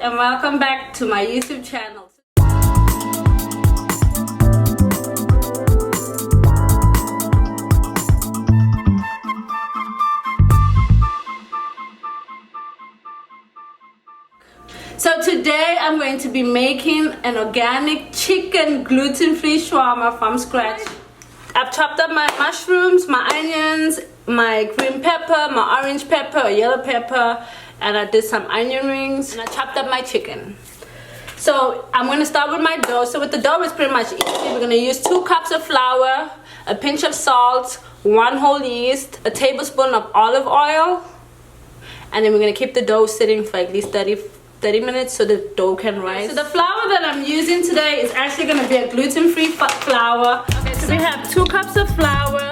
and welcome back to my YouTube channel. So today I'm going to be making an organic chicken gluten-free shawarma from scratch. I've chopped up my mushrooms, my onions, my green pepper, my orange pepper, yellow pepper, and I did some onion rings, and I chopped up my chicken. So I'm going to start with my dough. So with the dough, it's pretty much easy. We're going to use 2 cups of flour, a pinch of salt, 1 whole yeast, a tablespoon of olive oil, and then we're going to keep the dough sitting for at least 30 minutes so the dough can rise. So the flour that I'm using today is actually going to be a gluten-free flour. Okay, so we have 2 cups of flour,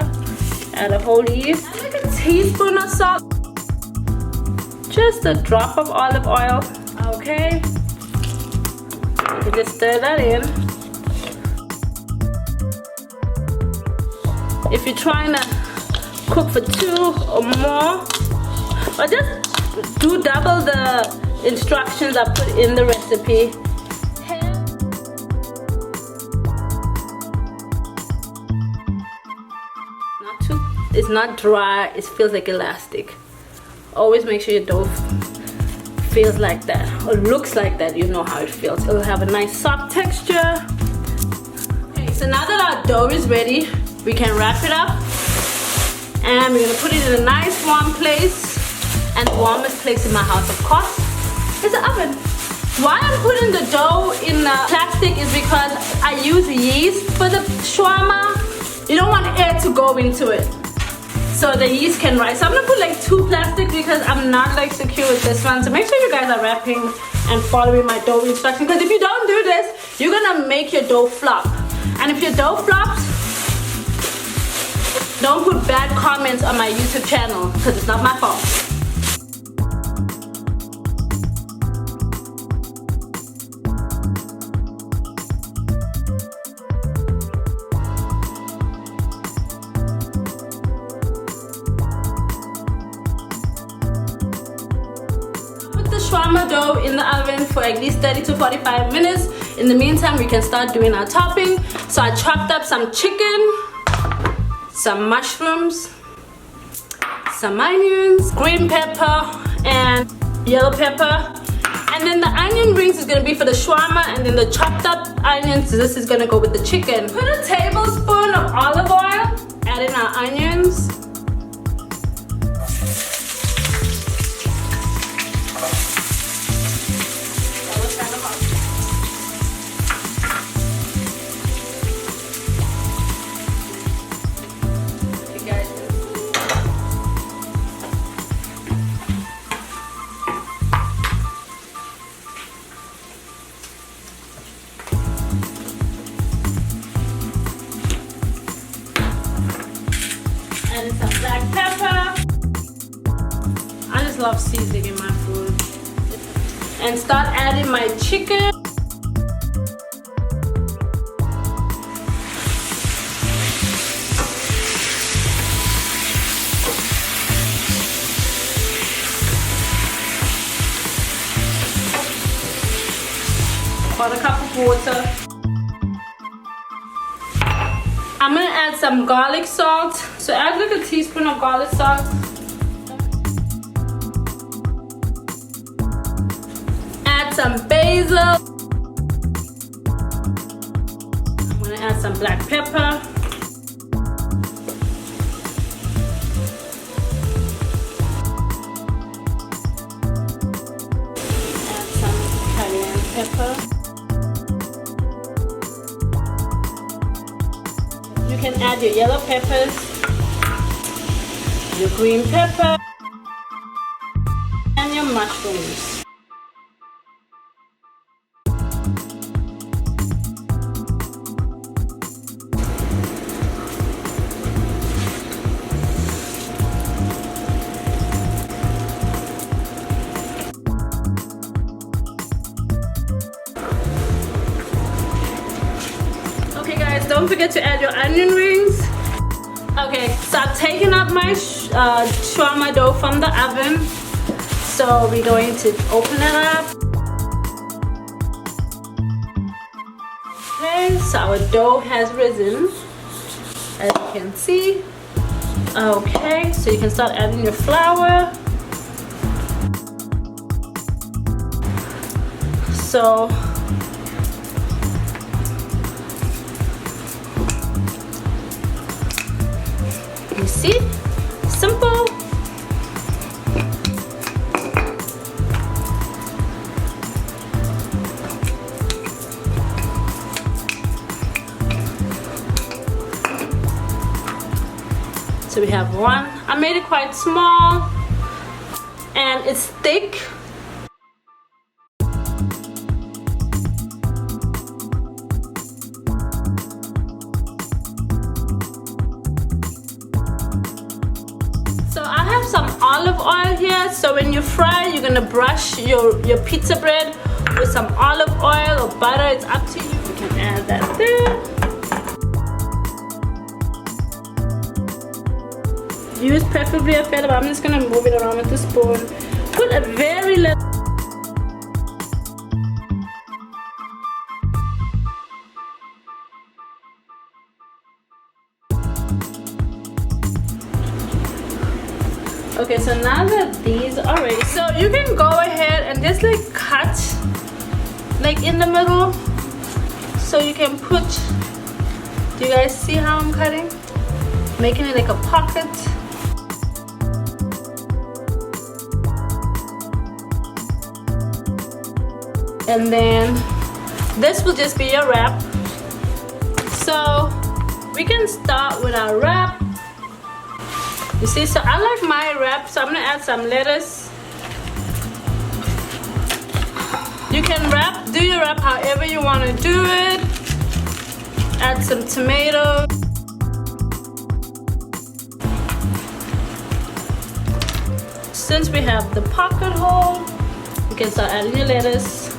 add a whole yeast, and like a teaspoon of salt, just a drop of olive oil. Okay, you can just stir that in. If you're trying to cook for 2 or more, or just do double the instructions I put in the recipe. It's not dry, it feels like elastic. Always make sure your dough feels like that or looks like that. You know how it feels. It'll have a nice soft texture. Okay, so now that our dough is ready, we can wrap it up and we're gonna put it in a nice warm place. And the warmest place in my house, of course, is the oven. Why I'm putting the dough in plastic is because I use yeast for the shawarma. You don't want air to go into it, so the yeast can rise. So I'm gonna put like 2 plastic because I'm not like secure with this one. So make sure you guys are wrapping and following my dough instructions, because if you don't do this, you're gonna make your dough flop. And if your dough flops, don't put bad comments on my YouTube channel because it's not my fault. Shawarma dough in the oven for at least 30 to 45 minutes. In the meantime, we can start doing our topping. So I chopped up some chicken, some mushrooms, some onions, green pepper, and yellow pepper. And then the onion rings is gonna be for the shawarma, and then the chopped up onions, this is gonna go with the chicken. Put a tablespoon of olive oil, add in our onions. Add some black pepper. I just love seasoning in my food. And start adding my chicken. About a cup of water. I'm gonna add some garlic salt. So add like a teaspoon of garlic salt. Add some basil. I'm gonna add some black pepper. Add some cayenne pepper. You can add your yellow peppers, your green pepper, and your mushrooms. Don't forget to add your onion rings. Okay, so I've taken out my shawarma dough from the oven. So we're going to open it up. So our dough has risen, as you can see. Okay, so you can start adding your flour. So you see, simple. So we have one. I made it quite small and it's thick. So I have some olive oil here. So when you fry, you're gonna brush your pizza bread with some olive oil or butter. It's up to you. You can add that there. Use preferably a feather, but I'm just gonna move it around with the spoon. Put a very little. Okay, so now that these are ready, so you can go ahead and just like cut like in the middle. So you can put, do you guys see how I'm cutting? Making it like a pocket. And then this will just be your wrap. So we can start with our wrap. You see, so I like my wrap, so I'm gonna add some lettuce. You can do your wrap however you want to do it. Add some tomatoes. Since we have the pocket hole, you can start adding your lettuce.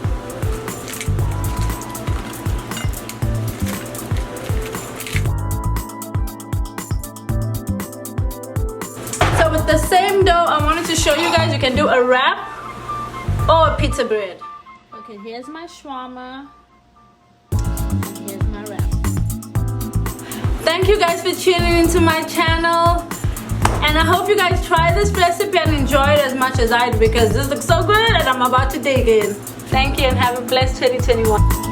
With the same dough, I wanted to show you guys you can do a wrap or a pizza bread. Okay, here's my shawarma. And here's my wrap. Thank you guys for tuning into my channel. And I hope you guys try this recipe and enjoy it as much as I do, because this looks so good and I'm about to dig in. Thank you and have a blessed 2021.